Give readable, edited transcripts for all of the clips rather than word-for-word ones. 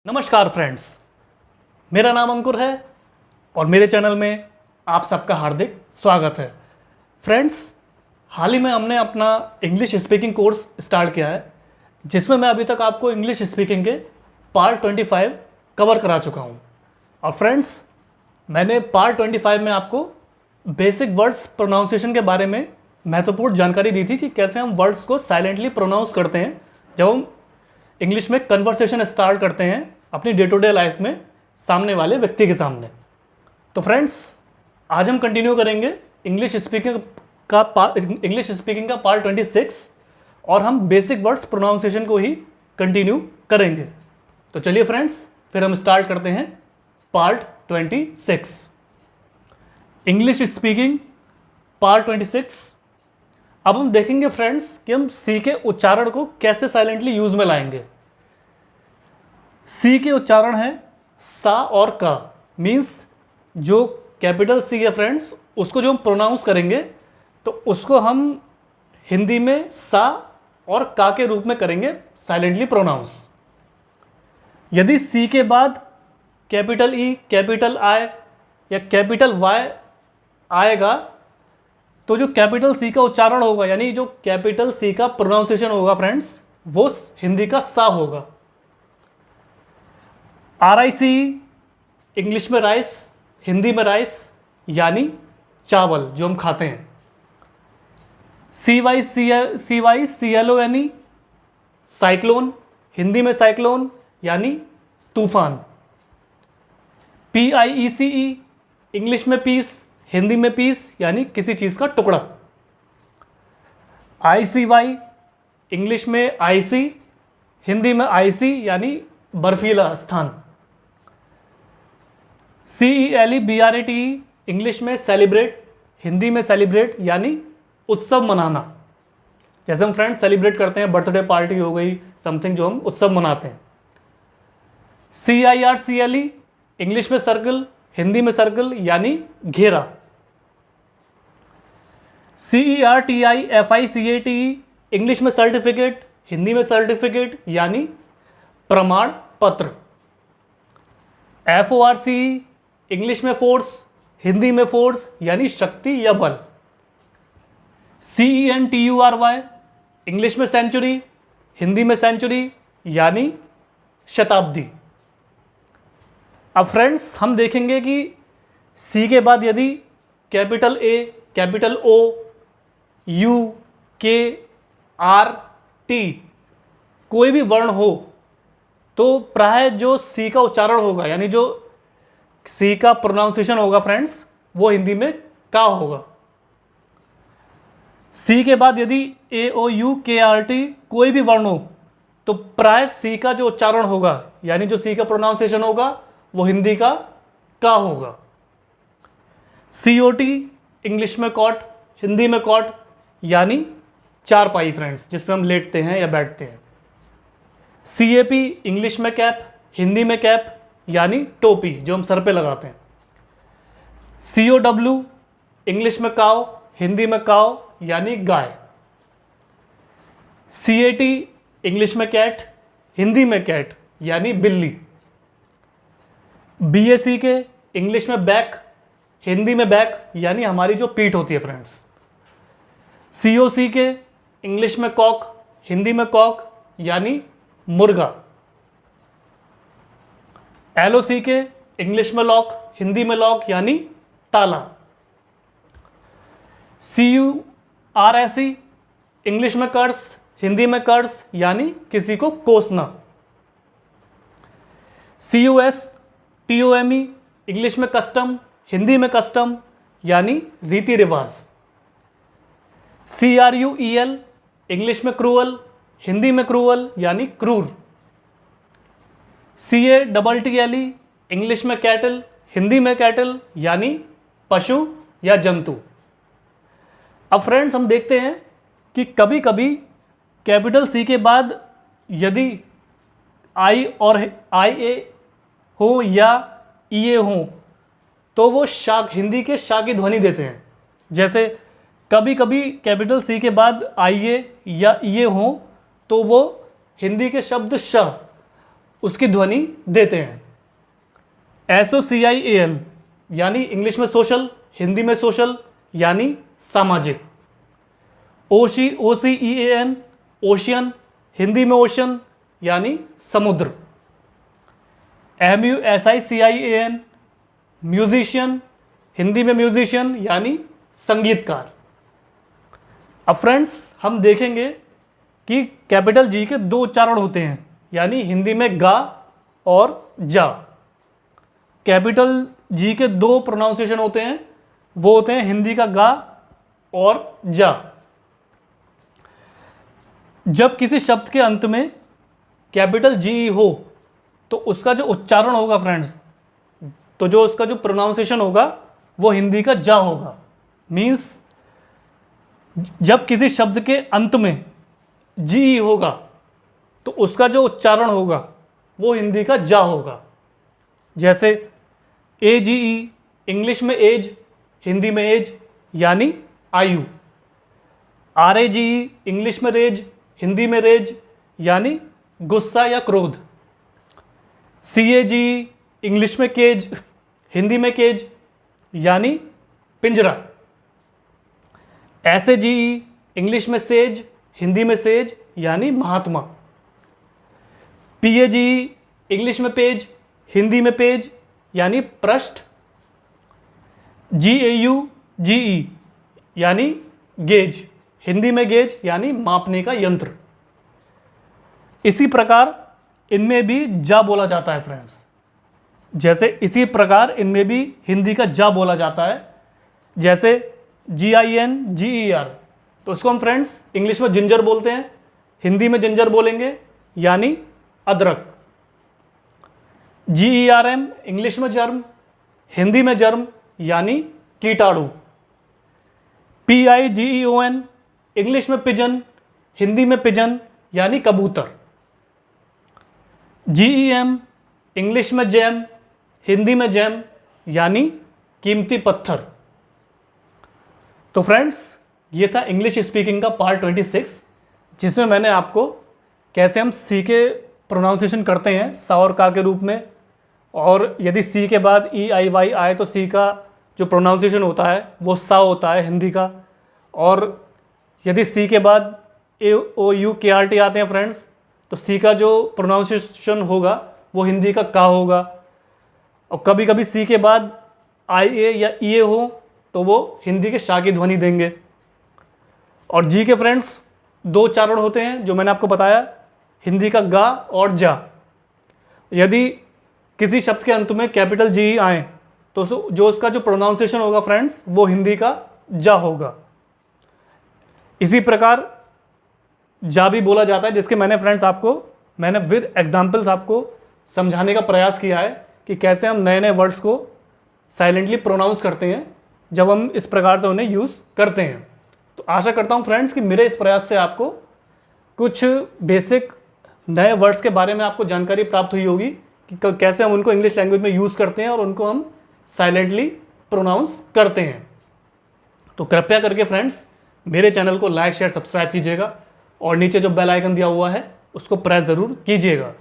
नमस्कार फ्रेंड्स, मेरा नाम अंकुर है और मेरे चैनल में आप सबका हार्दिक स्वागत है। फ्रेंड्स, हाल ही में हमने अपना इंग्लिश स्पीकिंग कोर्स स्टार्ट किया है, जिसमें मैं अभी तक आपको इंग्लिश स्पीकिंग के पार्ट 25 कवर करा चुका हूं। और फ्रेंड्स, मैंने पार्ट 25 में आपको बेसिक वर्ड्स प्रोनाउंसिएशन के बारे में महत्वपूर्ण जानकारी दी थी कि कैसे हम वर्ड्स को साइलेंटली प्रोनाउंस करते हैं जब हम इंग्लिश में कन्वर्सेशन स्टार्ट करते हैं अपनी डे टू डे लाइफ में सामने वाले व्यक्ति के सामने। तो फ्रेंड्स, आज हम कंटिन्यू करेंगे इंग्लिश स्पीकिंग का पार्ट 26 और हम बेसिक वर्ड्स प्रोनाउंसिएशन को ही कंटिन्यू करेंगे। तो चलिए फ्रेंड्स, फिर हम स्टार्ट करते हैं पार्ट 26 इंग्लिश स्पीकिंग पार्ट 26। अब हम देखेंगे फ्रेंड्स कि हम सी के उच्चारण को कैसे साइलेंटली यूज में लाएंगे। सी के उच्चारण है सा और का, मीन्स जो कैपिटल सी है फ्रेंड्स, उसको जो हम प्रोनाउंस करेंगे तो उसको हम हिंदी में सा और का के रूप में करेंगे साइलेंटली प्रोनाउंस। यदि सी के बाद कैपिटल ई, कैपिटल आई या कैपिटल वाई आएगा तो जो कैपिटल सी का उच्चारण होगा, यानी जो कैपिटल सी का प्रोनाउंसिएशन होगा फ्रेंड्स, वो हिंदी का सा होगा। RIC इंग्लिश में राइस, हिंदी में राइस यानी चावल जो हम खाते हैं। CYCLONE साइक्लोन, हिंदी में साइक्लोन यानी तूफान। PIECE इंग्लिश में पीस, हिंदी में पीस यानी किसी चीज़ का टुकड़ा। ICY इंग्लिश में आईसी, हिंदी में आईसी यानी बर्फीला स्थान। CELEBRATE इंग्लिश में सेलिब्रेट, हिंदी में सेलिब्रेट यानी उत्सव मनाना। जैसे हम फ्रेंड्स सेलिब्रेट करते हैं, बर्थडे पार्टी हो गई, समथिंग जो हम उत्सव मनाते हैं। CIRCLE इंग्लिश में सर्कल, हिंदी में सर्कल यानी घेरा। CERTIFICATE इंग्लिश में सर्टिफिकेट, हिंदी में सर्टिफिकेट यानी प्रमाण पत्र। FORCE इंग्लिश में फोर्स, हिंदी में फोर्स यानी शक्ति या बल। CENTURY इंग्लिश में सेंचुरी, हिंदी में सेंचुरी यानी शताब्दी। अब फ्रेंड्स, हम देखेंगे कि सी के बाद यदि capital A, capital O, U, K, R, T कोई भी वर्ण हो तो प्राय जो सी का उच्चारण होगा, यानी जो सी का प्रोनाउंसिएशन होगा फ्रेंड्स, वो हिंदी में का होगा। सी के बाद यदि ए, ओ, यू, के, आर, टी कोई भी वर्ण हो तो प्राय सी का जो उच्चारण होगा, यानी जो सी का प्रोनाउंसिएशन होगा, वो हिंदी का होगा। COT इंग्लिश में कॉट, हिंदी में कॉट यानी चारपाई फ्रेंड्स, जिसपे हम लेटते हैं या बैठते हैं। CAP इंग्लिश में कैप, हिंदी में कैप यानी टोपी जो हम सर पे लगाते हैं। COW इंग्लिश में काव, हिंदी में काव यानी गाय। CAT इंग्लिश में कैट, हिंदी में कैट यानी बिल्ली। BACK इंग्लिश में बैक, हिंदी में बैक यानी हमारी जो पीठ होती है फ्रेंड्स। COCK इंग्लिश में कॉक, हिंदी में कॉक यानी मुर्गा। LOCK इंग्लिश में लॉक, हिंदी में लॉक यानी ताला। CURSE इंग्लिश में कर्स, हिंदी में कर्स यानी किसी को कोसना। CUSTOME इंग्लिश में कस्टम, हिंदी में कस्टम यानी रीति रिवाज। CRUEL इंग्लिश में क्रूअल, हिंदी में क्रूअल यानी क्रूर। CATTLE इंग्लिश में कैटल, हिंदी में कैटल यानी पशु या जंतु। अब फ्रेंड्स, हम देखते हैं कि कभी कभी कैपिटल सी के बाद यदि आई और IA हो या EA हो तो वो शाक, हिंदी के शा की ध्वनि देते हैं। जैसे कभी कभी कैपिटल सी के बाद IA या EA हो तो वो हिंदी के शब्द श उसकी ध्वनि देते हैं। SOCIAL यानी इंग्लिश में सोशल, हिंदी में सोशल यानी सामाजिक। OCEAN ओशियन, हिंदी में ओशन यानी समुद्र। MUSICIAN म्यूजिशियन, हिंदी में म्यूजिशियन यानी संगीतकार। अब फ्रेंड्स हम देखेंगे कि कैपिटल जी के दो उच्चारण होते हैं, यानी हिंदी में गा और जा। कैपिटल जी के दो प्रोनाउंसिएशन होते हैं, वो होते हैं हिंदी का गा और जा। जब किसी शब्द के अंत में कैपिटल जी हो तो उसका जो उच्चारण होगा फ्रेंड्स, तो जो उसका जो प्रोनाउंसिएशन होगा वो हिंदी का जा होगा। मीन्स जब किसी शब्द के अंत में जी होगा तो उसका जो उच्चारण होगा वो हिंदी का जा होगा। जैसे AGE इंग्लिश में एज, हिंदी में एज यानी आयु। RAGE इंग्लिश में रेज, हिंदी में रेज यानी गुस्सा या क्रोध। CAGE इंग्लिश में केज, हिंदी में केज यानी पिंजरा। SAGE इंग्लिश में सेज, हिंदी में सेज यानी महात्मा। PAGE इंग्लिश में पेज, हिंदी में पेज यानी पृष्ठ। GAUGE यानी गेज, हिंदी में गेज यानी मापने का यंत्र। इसी प्रकार इनमें भी जा बोला जाता है फ्रेंड्स। जैसे इसी प्रकार इनमें भी हिंदी का जा बोला जाता है। जैसे GINGER, तो उसको हम फ्रेंड्स इंग्लिश में जिंजर बोलते हैं, हिंदी में जिंजर बोलेंगे यानी अदरक। GERM इंग्लिश में जर्म, हिंदी में जर्म यानी कीटाणु। PIGEON इंग्लिश में पिजन, हिंदी में पिजन यानी कबूतर। GEM इंग्लिश में जैम, हिंदी में जैम यानी कीमती पत्थर। तो फ्रेंड्स ये था इंग्लिश स्पीकिंग का पार्ट 26, जिसमें मैंने आपको कैसे हम सी के प्रोनाउंसिएशन करते हैं सा और का के रूप में, और यदि सी के बाद EIY आए तो सी का जो प्रोनाउंसिएशन होता है वो सा होता है हिंदी का, और यदि सी के बाद AOUKRT आते हैं फ्रेंड्स तो सी का जो प्रोनाउंसिएशन होगा वो हिंदी का का होगा। और कभी कभी सी के बाद IA या EA हो तो वो हिंदी के शा की ध्वनि देंगे। और जी के फ्रेंड्स दो उच्चारण होते हैं जो मैंने आपको बताया, हिंदी का गा और जा। यदि किसी शब्द के अंत में कैपिटल जी आए तो जो उसका जो प्रोनाउंसिएशन होगा फ्रेंड्स वो हिंदी का जा होगा। इसी प्रकार जा भी बोला जाता है, जिसके मैंने विद एग्जाम्पल्स आपको समझाने का प्रयास किया है कि कैसे हम नए नए वर्ड्स को साइलेंटली प्रोनाउंस करते हैं जब हम इस प्रकार से उन्हें यूज़ करते हैं। तो आशा करता हूँ फ्रेंड्स कि मेरे इस प्रयास से आपको कुछ बेसिक नए वर्ड्स के बारे में आपको जानकारी प्राप्त हुई होगी कि कैसे हम उनको इंग्लिश लैंग्वेज में यूज़ करते हैं और उनको हम साइलेंटली प्रोनाउंस करते हैं। तो कृपया करके फ्रेंड्स मेरे चैनल को लाइक शेयर सब्सक्राइब कीजिएगा और नीचे जो बेल आइकन दिया हुआ है उसको प्रेस ज़रूर कीजिएगा।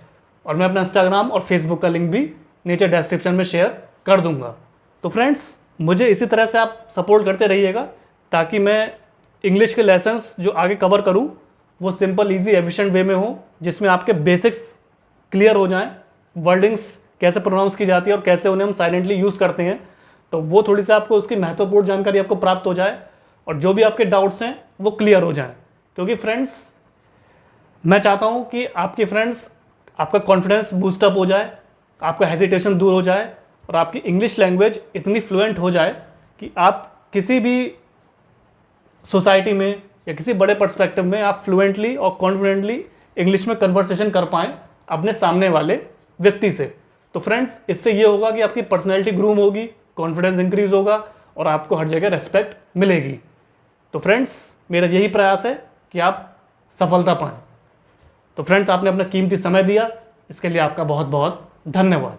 और मैं अपना इंस्टाग्राम और फेसबुक का लिंक भी नीचे डिस्क्रिप्शन में शेयर कर दूंगा। तो फ्रेंड्स मुझे इसी तरह से आप सपोर्ट करते रहिएगा ताकि मैं इंग्लिश के लेसन्स जो आगे कवर करूं वो सिंपल ईजी एफिशिएंट वे में हो, जिसमें आपके बेसिक्स क्लियर हो जाएं, वर्डिंग्स कैसे प्रोनाउंस की जाती है और कैसे उन्हें हम साइलेंटली यूज़ करते हैं, तो वो थोड़ी सी आपको उसकी महत्वपूर्ण जानकारी आपको प्राप्त हो जाए और जो भी आपके डाउट्स हैं वो क्लियर हो जाएं। क्योंकि फ्रेंड्स मैं चाहता हूँ कि आपका कॉन्फिडेंस बूस्टअप हो जाए, आपका हेजिटेशन दूर हो जाए और आपकी इंग्लिश लैंग्वेज इतनी फ्लुएंट हो जाए कि आप किसी भी सोसाइटी में या किसी बड़े पर्सपेक्टिव में आप फ्लुएंटली और कॉन्फिडेंटली इंग्लिश में कन्वर्सेशन कर पाएँ अपने सामने वाले व्यक्ति से। तो फ्रेंड्स इससे ये होगा कि आपकी पर्सनैलिटी ग्रूम होगी, कॉन्फिडेंस इंक्रीज होगा और आपको हर जगह रेस्पेक्ट मिलेगी। तो फ्रेंड्स मेरा यही प्रयास है कि आप सफलता पाएँ। तो फ्रेंड्स आपने अपना कीमती समय दिया, इसके लिए आपका बहुत बहुत धन्यवाद।